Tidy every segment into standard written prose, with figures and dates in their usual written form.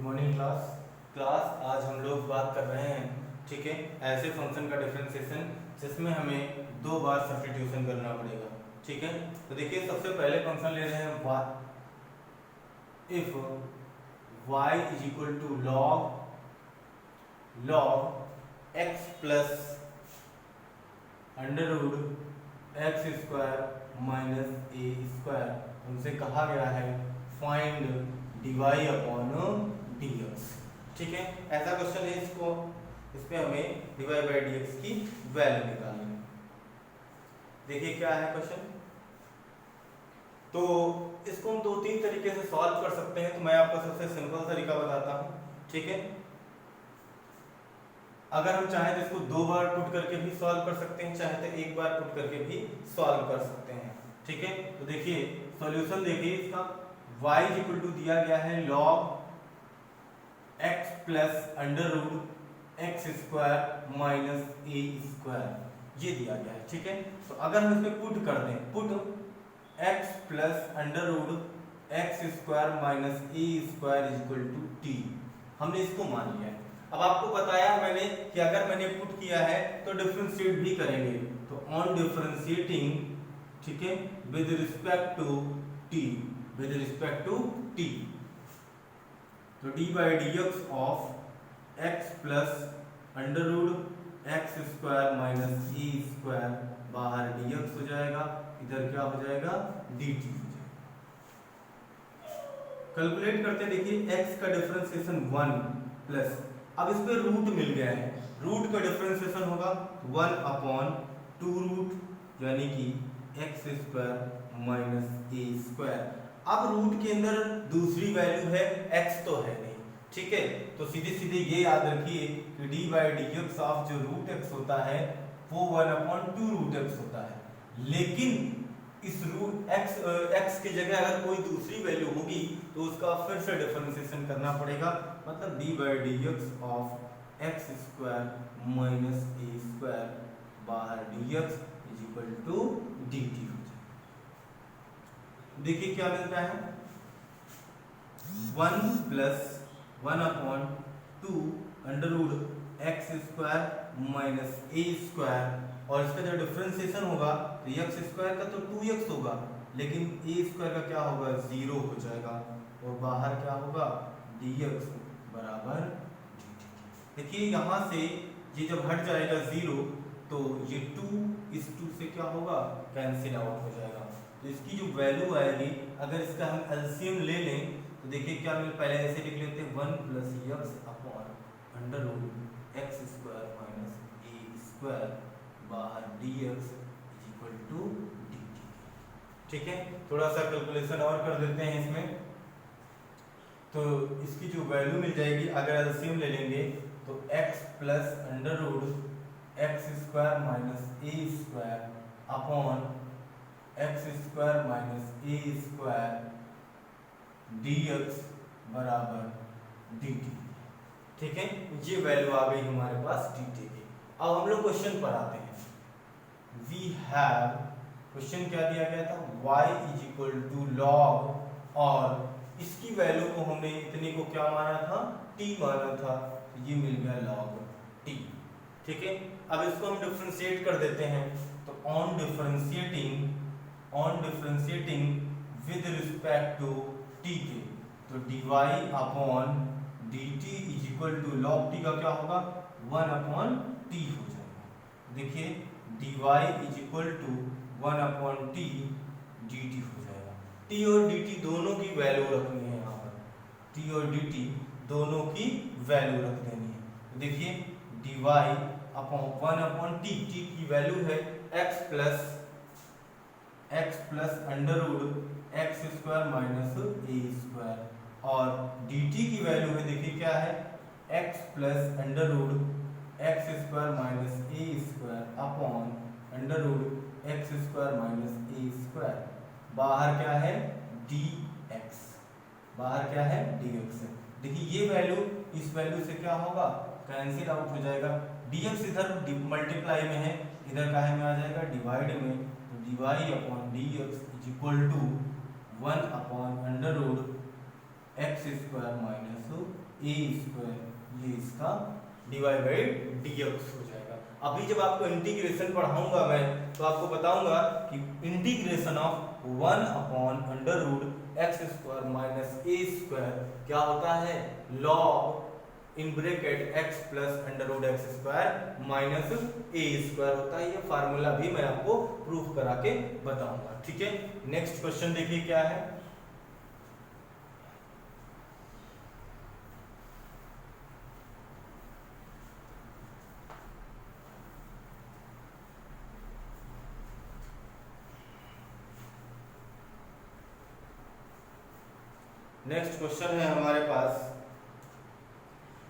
Morning class आज हम लोग बात कर रहे हैं, ठीक है, ऐसे फंक्शन का डिफरेंशिएशन जिसमें हमें दो बार सब्स्टिट्यूशन करना पड़ेगा। ठीक है, तो देखिए सबसे पहले फंक्शन ले रहे हैं if y is equal to log x plus under root x square minus A square. उनसे कहा गया है फाइंड dy अपॉन dx। ठीक है, ऐसा क्वेश्चन है, इस पे हमें dy बाई dx की वैल्यू निकालनी है। देखिए क्या है क्वेश्चन। तो इसको हम दो तीन तरीके से सॉल्व कर सकते हैं, तो मैं आपको सबसे सिंपल तरीका बताता हूँ। ठीक है, अगर हम चाहें तो इसको दो बार पुट करके भी सॉल्व कर सकते हैं, चाहे तो एक बार पुट करके भी सॉल्व कर सकते हैं। ठीक है, तो देखिए सॉल्यूशन देखिए इसका y इक्वल टू दिया गया है log x plus under root x square minus ए स्क्वायर, ये दिया गया है। ठीक है, तो अगर हम इसमें पुट कर दें, put x plus under root x square minus A square is equal to t, हमने इसको मान लिया है। अब आपको बताया मैंने कि अगर मैंने पुट किया है तो डिफरेंशिएट भी करेंगे, तो ऑन डिफरेंशिएटिंग, ठीक है, विद रिस्पेक्ट टू टी, तो d by D x of x plus under root x square minus e square, बाहर डी एक्स हो जाएगा, इधर क्या हो जाएगा डी टी हो जाएगा। कैलकुलेट करते देखिए एक्स का डिफरेंशिएशन 1 प्लस, अब इस पे रूट मिल गया है, रूट का डिफरेंशिएशन होगा 1 अपॉन 2 रूट यानी कि एक्स स्क्वायर माइनस ए स्क्वायर। अब रूट के अंदर दूसरी वैल्यू है एक्स तो है नहीं। ठीक है, तो सीधे सीधे ये याद रखिए कि D by D x of जो रूट एक्स होता है वो 1 अपॉन 2 रूट एक्स होता है, लेकिन इस रूट एक्स की जगह अगर कोई दूसरी वैल्यू होगी तो उसका फिर से डिफरेंशिएशन करना पड़ेगा, मतलब D by D x of X square minus A square, बाहर D x is equal to D T हो जाए। देखिए क्या मिलता है 1 plus 1 upon 2 under root x square minus ए स्क्वायर, और इसका जो डिफरेंशिएशन होगा तो एक्स स्क्वायर का तो 2x होगा, लेकिन ए स्क्वायर का क्या होगा 0 हो जाएगा, और बाहर क्या होगा dx बराबर dt। देखिए यहाँ से ये जब हट जाएगा 0 तो ये 2 इस 2 से क्या होगा कैंसिल आउट हो जाएगा। तो इसकी जो वैल्यू आएगी, अगर इसका हम एलसीएम ले लें तो देखिए क्या मिल, पहले ऐसे लिख लेते हैं 1 plus X upon under root x square minus ए स्क्वायर, बाहर dx is equal to dt। ठीक है, थोड़ा सा कैलकुलेशन और कर देते हैं इसमें, तो इसकी जो वैल्यू मिल जाएगी अगर एलसीएम ले लेंगे तो x plus under root x square minus ए square upon X square minus ए स्क्वायर dx बराबर dt। ठीक है, ये वैल्यू आ गई हमारे पास dt की। अब हम लोग क्वेश्चन पर आते हैं। वी हैव, क्वेश्चन क्या दिया गया था, y is equal to log, और इसकी वैल्यू को हमने इतने को क्या माना था t माना था, तो ये मिल गया log t। ठीक है, अब इसको हम डिफरेंशिएट कर देते हैं, तो on differentiating with respect to t के, तो dy upon dt is equal to log t का क्या होगा 1 अपॉन t हो जाएगा। देखिए dy is equal to 1 upon t dt हो जाएगा। t और dt दोनों की वैल्यू रखनी है, यहाँ पर t और dt दोनों की वैल्यू रख देनी है। तो देखिए dy अपॉन 1 अपॉन t, t की वैल्यू है x plus under root x square minus ए स्क्वायर, और dt की वैल्यू है देखिए क्या है x plus under root x square minus ए square upon under root x square minus ए स्क्वायर, बाहर क्या है dx, देखिए ये वैल्यू इस वैल्यू से क्या होगा कैंसिल आउट हो जाएगा, dx इधर मल्टीप्लाई में है, इधर काहे में आ जाएगा डिवाइड में, तो dy upon dx is equal to 1 upon under root x square minus A square, ये इसका डिवाइड बाई dx हो जाएगा। अभी जब आपको इंटीग्रेशन पढ़ाऊंगा मैं तो आपको बताऊंगा कि integration of 1 upon under root x square minus A square क्या होता है, log in bracket x plus under root x square minus A square होता है। ये फार्मूला भी मैं आपको प्रूफ करा के बताऊंगा, ठीक है। नेक्स्ट क्वेश्चन देखिए क्या है। नेक्स्ट क्वेश्चन है हमारे पास,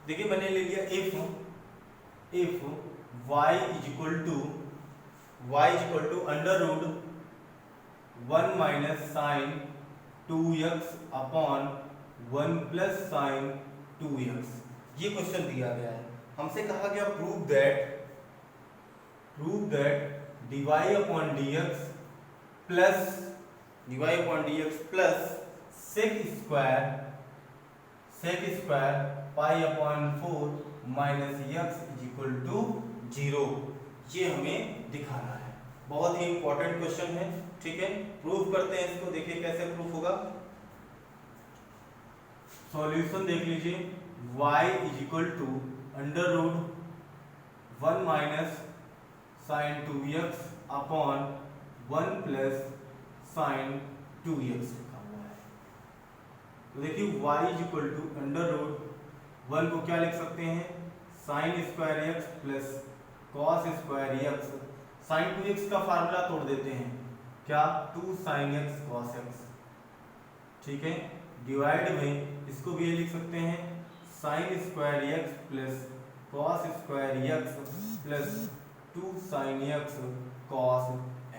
देखिए मैंने ले लिया if y is equal to under root 1 minus sine 2x upon 1 plus sine 2x, ये क्वेश्चन दिया गया है। हमसे कहा गया prove that dy upon dx plus sec square pi upon 4 minus x is equal to 0, ये हमें दिखाना है। बहुत ही इंपॉर्टेंट क्वेश्चन है, ठीक है। प्रूफ करते हैं इसको, देखिए कैसे प्रूफ होगा। सॉल्यूशन देख लीजिए, y is equal to under root 1 minus sine 2x upon 1 plus sine 2x लिखा हुआ है। तो देखिए y is equal to under root 1 को क्या लिख सकते हैं, sine square x plus cos square x। Sine 2x का फार्मूला तोड़ देते हैं, क्या 2 साइन x कॉस x, ठीक है। डिवाइड में इसको भी ये लिख सकते हैं, sine square x plus cos square x plus 2 sine x cos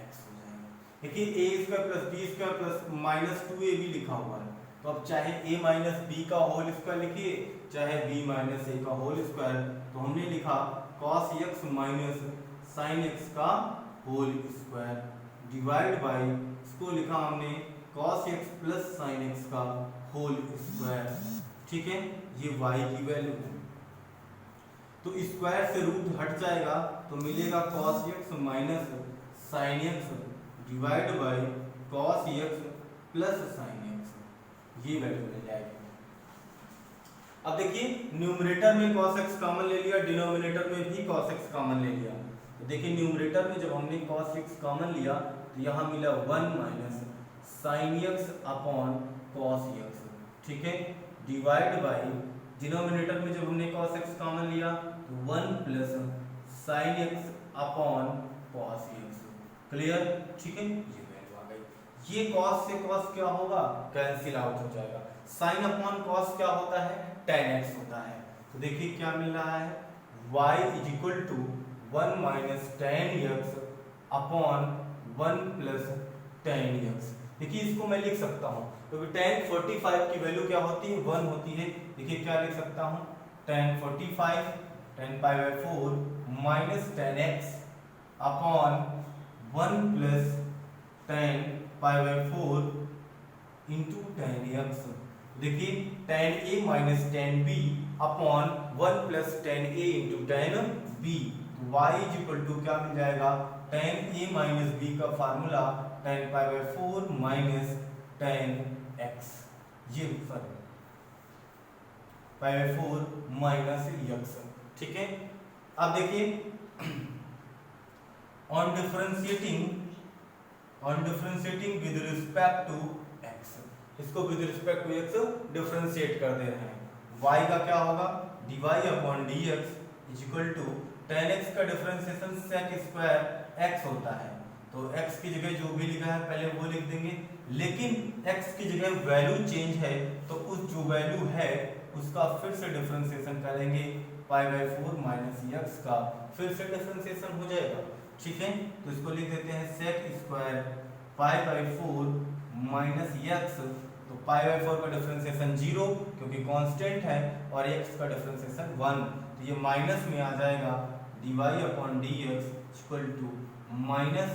x हो जाएगा। देखिए a square plus b square plus minus 2a भी लिखा हुआ है, तो अब चाहे a माइनस बी का होल स्क्वायर लिखिए, चाहे b माइनस a का होल स्क्वायर। तो हमने लिखा cos x minus sine x का होल स्क्वायर डिवाइड बाय, इसको लिखा हमने cos x plus sine x का होल स्क्वायर, ठीक है। ये y की वैल्यू है, तो स्क्वायर से रूट हट जाएगा तो मिलेगा cos x minus sine x divide by cos x plus sine x, ये वैल्यू मिल जाएगी। अब देखिए न्यूमरेटर में cos x कॉमन ले लिया, डिनोमिनेटर में भी cos x कॉमन ले लिया। तो देखिए न्यूमरेटर में जब हमने cos x कॉमन लिया तो यहाँ मिला 1 minus sine x upon cos x, ठीक है। डिवाइड बाय डिनोमिनेटर में जब हमने cos x कॉमन लिया तो 1 plus sine x upon cos x, clear, ठीक है। ये वैल्यू आ गई। ये cos से cos क्या होगा, कैंसिल आउट हो जाएगा। साइन अपॉन cos क्या होता है, tan x होता है। तो देखिए क्या मिल रहा है, y is equal to 1 minus tan x upon 1 plus tan x। देखिए इसको मैं लिख सकता हूँ, क्योंकि tan 45 की वैल्यू क्या होती है, 1 होती है। देखिए क्या लिख सकता हूँ, tan 45 tan pi by 4 minus tan x upon 1 plus tan pi by 4 into tan x। देखिए tan a minus tan b upon 1 plus tan a into tan b। y is equal to क्या मिल जाएगा, tan a minus b का formula tan pi by 4 minus tan x, ये sorry pi by 4 minus x, ठीक है। अब देखिए on differentiating with respect to x, इसको with respect to x differentiate कर दे रहे हैं। y का क्या होगा, dy upon dx is equal to tan x का डिफरेंशिएशन sec स्क्वायर x होता है। तो x की जगह जो भी लिखा है पहले वो लिख देंगे, लेकिन x की जगह वैल्यू चेंज है तो उस जो वैल्यू है उसका फिर से डिफरेंशिएशन करेंगे, पाई बाय 4 माइनस x का फिर से डिफरेंशिएशन हो जाएगा, ठीक है। तो इसको लिख देते हैं sec square pi by 4 minus x। तो पाई बाय 4 का डिफरेंशिएशन 0 क्योंकि कांस्टेंट है और x का डिफरेंशिएशन 1, तो ये माइनस में आ जाएगा dy upon dx equal to minus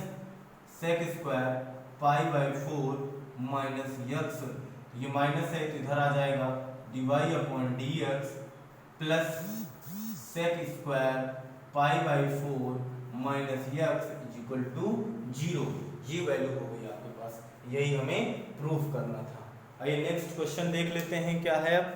sec square pi by 4 minus x। ये माइनस है तो इधर आ जाएगा dy upon dx plus sec square pi by 4 minus x is equal to 0। ये वैल्यू हो गई आपके पास, यही हमें प्रूफ करना था। आइए नेक्स्ट क्वेश्चन देख लेते हैं क्या है। अब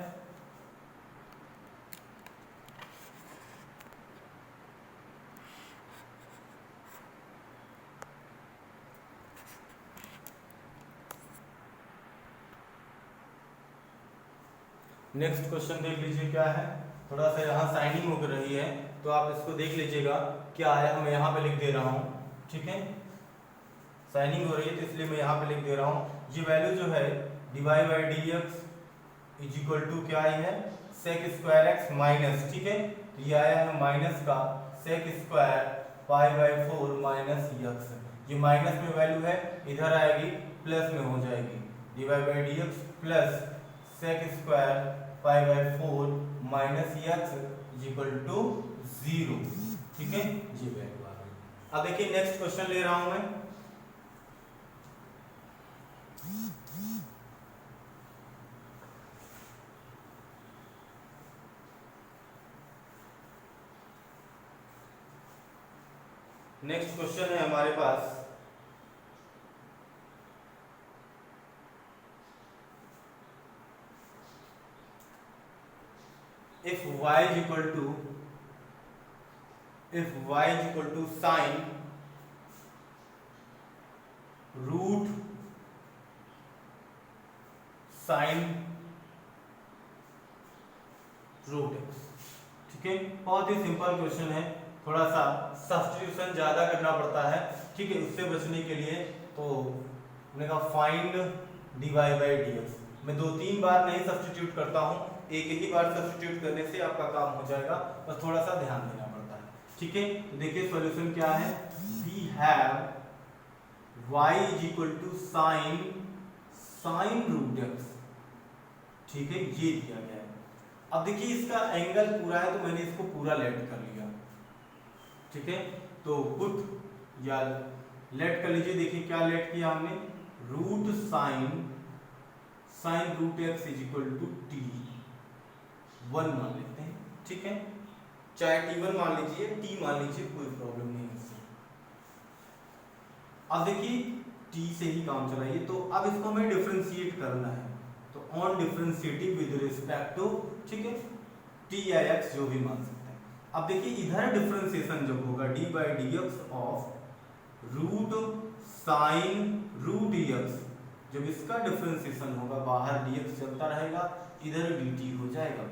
नेक्स्ट क्वेश्चन देख लीजिए क्या है। थोड़ा सा यहाँ साइनिंग हो रही है तो आप इसको देख लीजिएगा क्या है। मैं यहाँ पे लिख दे रहा हूँ, ठीक है, साइनिंग हो रही है तो इसलिए मैं यहाँ पे लिख दे रहा हूँ। ये वैल्यू जो है dy by D x is equal to क्या आई है, सेक स्क्वायर एक्स माइनस, ठीक है, तो ये आया है माइनस का sec square pi by 4 minus x. ये माइनस में वैल्यू है, इधर आएगी प्लस में हो जाएगी, dy by D x plus sec square pi by 4 minus x is equal to 0, ठीक है, ये वैल्यू आ गई। अब देखिए नेक्स्ट क्वेश्चन ले रहा हूं मैं। नेक्स्ट क्वेश्चन है हमारे पास, if y is equal to sin root x, ठीक है, बहुत ही सिंपल क्वेश्चन है, थोड़ा सा सब्स्टिट्यूशन ज्यादा करना पड़ता है, ठीक है, उससे बचने के लिए तो मैंने कहा फाइंड dy बाई dx। मैं 2-3 बार नहीं सब्स्टिट्यूट करता हूँ, एक ही बार सब्स्टिट्यूट करने से आपका काम हो जाएगा, बस थोड़ा सा ध्यान देना पड़ता है, ठीक है। तो देखिए सॉल्यूशन क्या है, we have y is equal to sine root x, ठीक है, ये दिया गया है। अब देखिए इसका एंगल पूरा है तो मैंने इसको पूरा लेट कर लिया, ठीक है, तो पुट या लेट कर लीजिए। देखिए क्या लेट किया हमने, root sine root x is equal to t1 मान लेते हैं, ठीक है, चाहे t1 मान लीजिए, t मान लीजिए, कोई प्रॉब्लम नहीं है इससे। अब देखिए t से ही काम चलाइए, तो अब इसको हमें डिफरेंशिएट करना है, तो on differentiating with respect to, ठीक है, t या x जो भी मान सकते हैं। अब देखिए इधर डिफरेंशिएशन जब होगा d by D x of root sine root x, जब इसका डिफरेंशिएशन होगा बाहर dx चलता रहेगा, इधर dt हो जाएगा।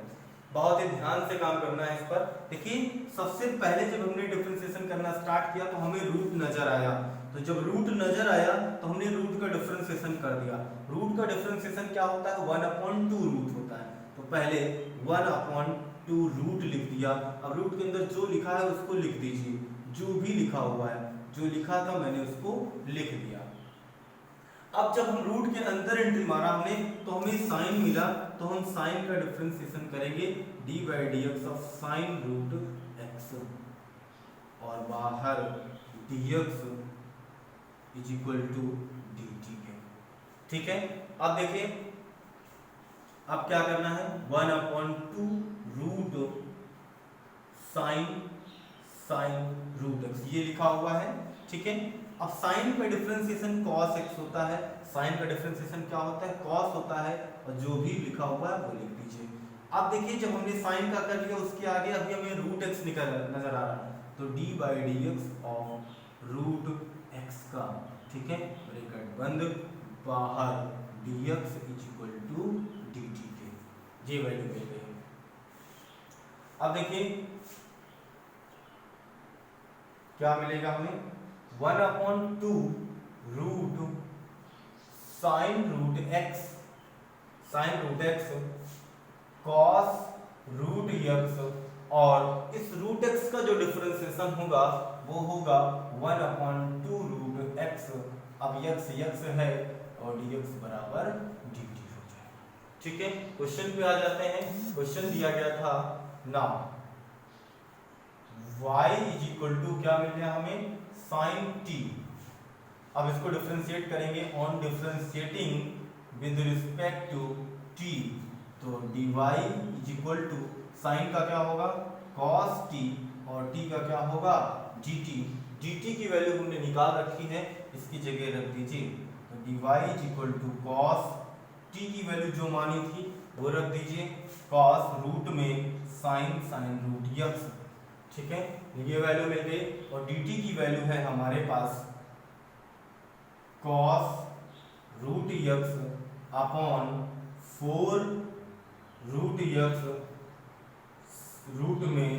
बहुत ही ध्यान से काम करना है इस पर। देखिए सबसे पहले जब हमने डिफरेंशिएशन करना स्टार्ट किया तो हमें रूट नजर आया, तो जब रूट नजर आया तो हमने रूट का डिफरेंशिएशन कर दिया। रूट का डिफरेंशिएशन क्या होता है, 1/2 रूट होता है, तो पहले 1/2 रूट लिख दिया। अब रूट के अंदर जो लिखा है उसको लिख दीजिए, जो भी लिखा हुआ है, जो लिखा था मैंने उसको लिख दिया। अब जब हम रूट के अंदर एंट्री मारा हमने तो हमें साइन मिला, तो हम साइन का डिफरेंशिएशन करेंगे d by D x of sine root x, और बाहर dx is equal to dt के, ठीक है। अब देखिए अब क्या करना है, 1/2 रूट साइन रूट एक्स, ये लिखा हुआ है, ठीक है। अब साइन का डिफरेंशिएशन cos x होता है, साइन का डिफरेंशिएशन क्या होता है, cos होता है, और जो भी लिखा हुआ है वो लिख दीजिए। अब देखिए जब हमने साइन का कर लिया उसके आगे अभी हमें रूट x नजर आ रहा है, तो d by D x of root x का, ठीक है, ब्रैकेट बंद, बाहर dx is equal to dt के, ये वैल्यू मिल गई। अब देखिए क्या मिलेगा हमें, 1/2 root sine root x cos root x, और इस रूट एक्स का जो डिफरेंशिएशन होगा वो होगा 1/2 रूट एक्स। अब x है और dx बराबर dt हो जाएगा, ठीक है। क्वेश्चन पे आ जाते हैं। क्वेश्चन दिया गया था ना y इज इक्वल टू क्या मिल गया हमें, साइन t। अब इसको डिफरेंशिएट करेंगे on differentiating with respect to t, तो dy is equal to sine का क्या होगा cos t और t का क्या होगा dt। dt की वैल्यू हमने निकाल रखी है, इसकी जगह रख दीजिए। तो dy is equal to cos t की वैल्यू जो मानी थी वो रख दीजिए, cos रूट में साइन साइन रूट x, ठीक है। ये वैल्यू मिल गई और dt की वैल्यू है हमारे पास cos root x upon 4 root x root में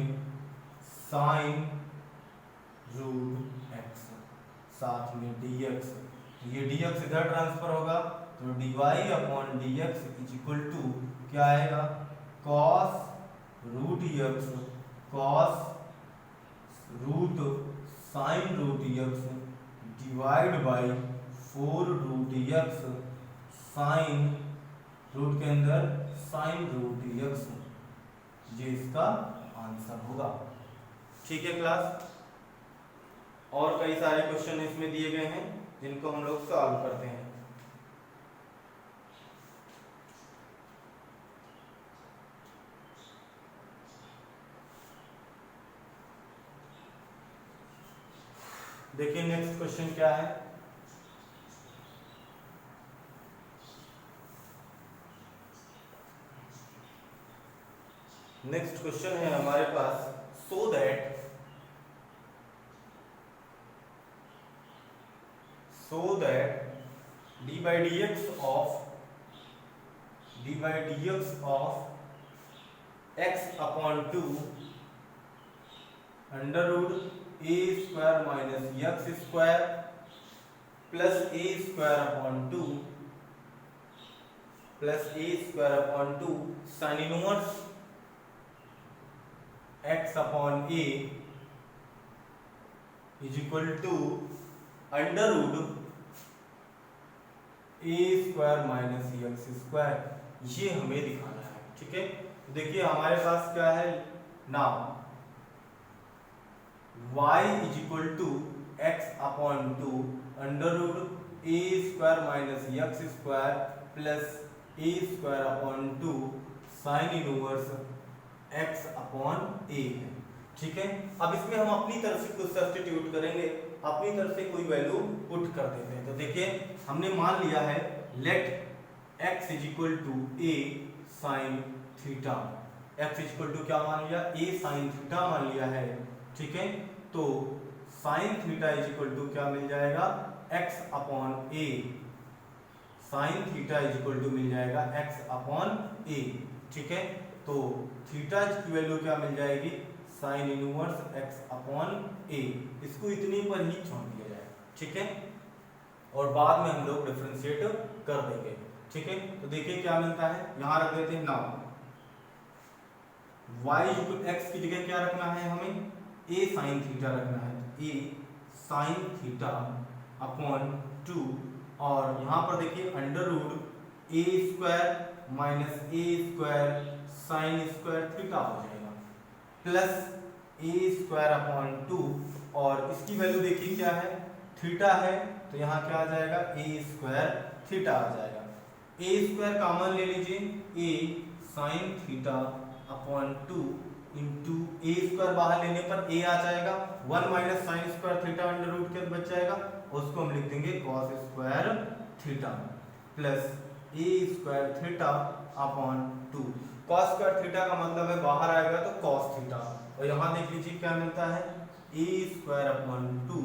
साइन रूट x साथ में dx। ये dx इधर ट्रांसफर होगा तो dy upon dx is equal to क्या आएगा cos root x cos root sine root x divide by 4 root x sine root के अंदर साइन रूट x, ये इसका आंसर होगा। ठीक है क्लास, और कई सारे क्वेश्चन इसमें दिए गए हैं जिनको हम लोग सॉल्व करते हैं। देखिए नेक्स्ट क्वेश्चन क्या है। नेक्स्ट क्वेश्चन है हमारे पास so that dy dx of x upon 2 under root a square minus x square plus a square upon 2 sine inverse x upon a is equal to under root a square minus x square, ये हमें दिखाना है। ठीक है, तो देखिए हमारे पास क्या है now y is equal to x upon 2 under root a square minus x square plus a square upon 2 sine inverse x upon a है। ठीक है, अब इसमें हम अपनी तरफ से कुछ सब्स्टिट्यूट करेंगे, अपनी तरफ से कोई वैल्यू पुट कर देते हैं। तो देखिए हमने मान लिया है let x is equal to a sine theta, x is equal to क्या मान लिया a साइन थीटा मान लिया है। ठीक है, तो sine theta is equal to क्या मिल जाएगा x upon a, sine theta is equal to मिल जाएगा x अपॉन a। ठीक है, तो थीटा की वैल्यू क्या मिल जाएगी sign inverse x upon a, इसको इतनी पर ही छोड़ दिया जाएगा। ठीक है, और बाद में हम लोग डिफरेंशिएट कर देंगे। ठीक है, तो देखिए क्या मिलता है, यहां रख देते हैं नाउ y x की जगह क्या रखना है हमें a साइन थीटा रखना है, a साइन थीटा अपॉन 2 और यहां पर देखिए under root a square minus a square sine square theta हो जाएगा प्लस a स्क्वायर अपॉन 2 और इसकी वैल्यू देखिए क्या है थीटा है, तो यहाँ क्या आ जाएगा a स्क्वायर थीटा आ जाएगा। a स्क्वायर कॉमन ले लीजिए, a sine theta upon 2 into a square बाहर लेने पर a आ जाएगा, 1 minus sine square theta under root के बच जाएगा, उसको हम लिख देंगे cos square theta plus a square theta upon 2। cos square theta का मतलब है बाहर आएगा तो cos थीटा, और यहाँ देख लीजिए क्या मिलता है a स्क्वायर अपॉन 2,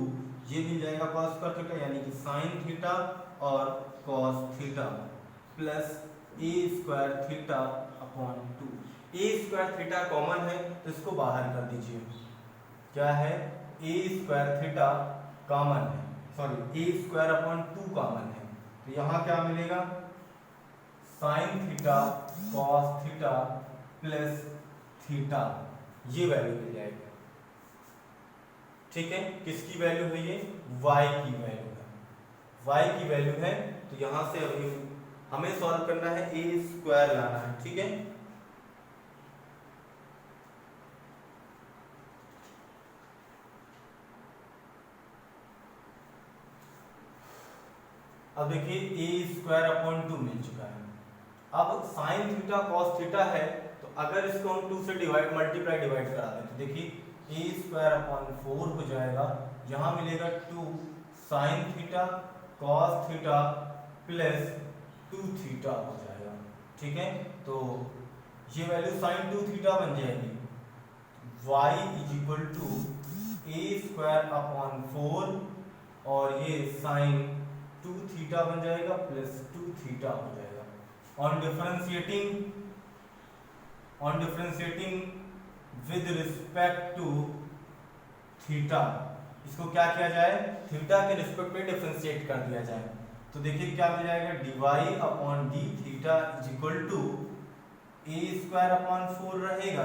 ये मिल जाएगा cos स्क्वायर थीटा यानी कि साइन थीटा और cos theta plus a square theta upon 2। a square theta common है तो इसको बाहर कर दीजिए, क्या है a स्क्वायर थीटा कॉमन है, sorry a square upon 2 common है, तो यहाँ क्या मिलेगा sine theta cos theta plus theta, ये वैल्यू मिल जाएगी। ठीक है, किसकी वैल्यू है ये y की वैल्यू है, y की वैल्यू है, तो यहां से अभी हमें सॉल्व करना है a स्क्वायर लाना है। ठीक है, अब देखिए a स्क्वायर अपॉन 2 मिल चुका है, अब साइन थीटा कॉस थीटा है, तो अगर इसको हम 2 से डिवाइड करा दें तो देखिए ए स्क्वायर अपॉन 4 हो जाएगा, यहाँ मिलेगा 2 sine theta cos theta plus 2 theta हो जाएगा। ठीक है, तो ये वैल्यू साइन 2 थीटा बन जाएगी, y is equal to a square upon 4 और ये साइन 2 थीटा बन जाएगा प्लस 2 थीटा हो जाएगा। On differentiating with respect to theta, इसको क्या किया जाए, थीटा के रिस्पेक्ट में डिफरेंशिएट कर दिया जाए। तो देखिए क्या हो जाएगा, dy upon d theta is equal to a square upon 4 रहेगा,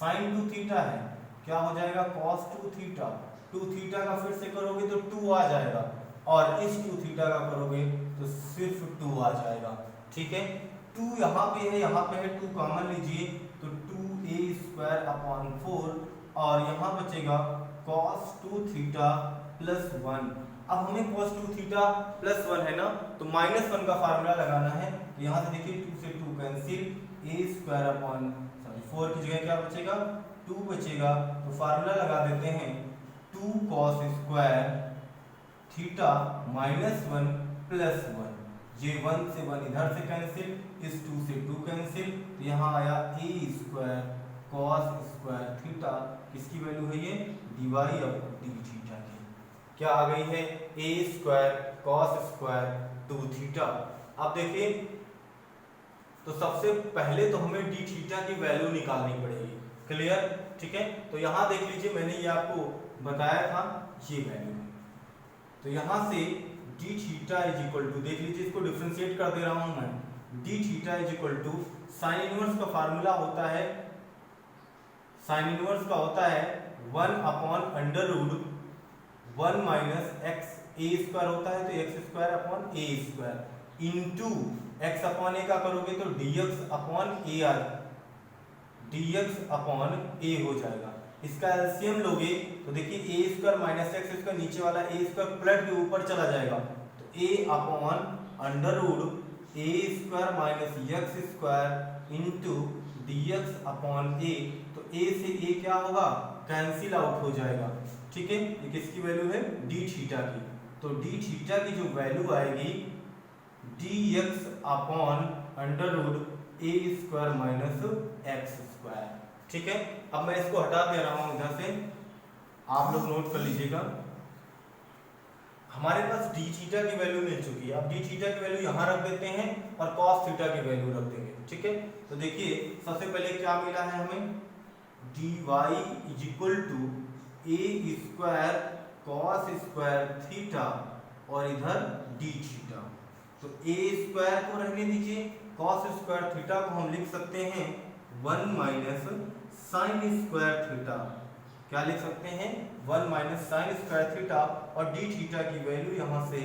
साइन 2 थीटा है, क्या हो जाएगा cos 2 थीटा, 2 थीटा का फिर से करोगे तो 2 आ जाएगा, और इस 2 थीटा का करोगे तो सिर्फ 2 आ जाएगा। ठीक है, 2 यहाँ पे है, यहाँ पे है 2 कॉमन लीजिए, तो 2a स्क्वायर अपॉन 4 और यहाँ बचेगा cos 2 थीटा प्लस 1। अब हमें cos 2 थीटा प्लस 1 है ना, तो -1 का फार्मूला लगाना है, तो यहाँ से देखिए 2 से 2 कैंसिल, a स्क्वायर अपॉन 4 की जगह क्या बचेगा, 2 बचेगा, तो फार्मूला लगा देते हैं 2 cos स्क्वायर थीटा -1 प्लस 1, ये 1 से 1 इधर से कैंसिल, इस 2 से 2 कैंसिल, तो यहाँ आया a square cos square theta, किसकी वैल्यू है ये, dy अपॉन डी थीटा की, क्या आ गई है, a square cos square 2 theta. अब देखिए, तो सबसे पहले तो हमें डी थीटा की वैल्यू निकालनी पड़ेगी, क्लियर। ठीक है, तो यहाँ देख लीजिए, मैंने ये आपको बताया था ये वैल्यू, तो यहाँ से D theta is equal to, देख लीजिए इसको डिफरेंशिएट कर दे रहा हूँ मैं, D theta is equal to sine inverse का फार्मूला होता है, साइन इनवर्स का होता है 1 upon under root 1 minus X, A square होता है तो X square upon A square into X upon A का करोगे तो डीएक्स अपॉन ए आर, डीएक्स अपॉन ए हो जाएगा। इसका एलसीएम लोगे तो देखिए ए स्क्वायर माइनस एक्स, इसका नीचे वाला ए स्क्वायर प्लस के ऊपर चला जाएगा, तो A upon under root A square minus X square into D X upon A, तो ए से ए क्या होगा, कैंसिल आउट हो जाएगा। ठीक है, ये किसकी वैल्यू है, डी थीटा की, तो डी थीटा की जो वैल्यू आएगी dx upon under root A square minus X square. ठीक है, अब मैं इसको हटा दे रहा हूं इधर से, आप लोग नोट कर लीजिएगा। हमारे पास डी थीटा की वैल्यू मिल चुकी है, अब डी थीटा की वैल्यू यहाँ रख देते हैं और कॉस थीटा की वैल्यू रख देंगे। ठीक है, तो देखिए सबसे पहले क्या मिला है हमें, d y is equal to a square cos square theta और इधर डी थीटा, तो ए स्क्वायर को रहने दीजिए, कॉस स्क्वायर थीटा को हम लिख सकते हैं 1 माइनस साइन स्क्वायर थीटा, क्या लिख सकते हैं 1 माइनस साइन स्क्वायर थीटा, और डी थीटा की वैल्यू यहाँ से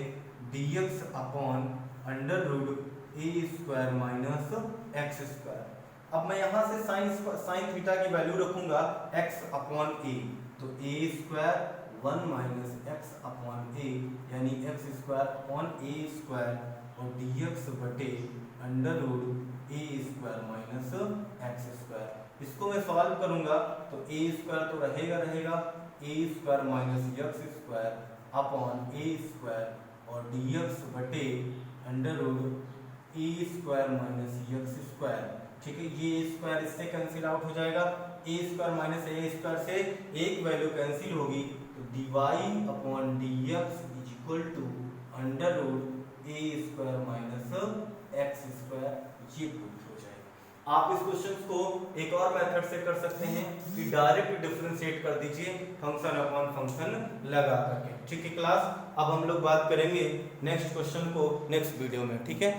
dx upon under root A square minus X square. अब मैं यहाँ से साइन थीटा की वैल्यू रखूंगा x अपॉन ए, तो ए स्क्वायर 1 माइनस एक्स अपॉन ए यानी x square upon A square और dx बटे under root A square minus X square. इसको मैं सॉल्व करूंगा तो ए स्क्वायर तो रहेगा ए square minus X square upon A square और dx बटे under root A square minus X square. ठीक है, ये स्क्वायर इससे कैंसिल आउट हो जाएगा, A square minus A square से एक वैल्यू कैंसिल होगी, तो dy upon dx is equal to under root A square minus X square, ये प्रूफ हो जाएगा। आप इस क्वेश्चन को एक और मेथड से कर सकते हैं कि डायरेक्ट डिफरेंशिएट कर दीजिए फंक्शन अपॉन फंक्शन लगा करके। ठीक है क्लास, अब हम लोग बात करेंगे नेक्स्ट क्वेश्चन को नेक्स्ट वीडियो में। ठीक है।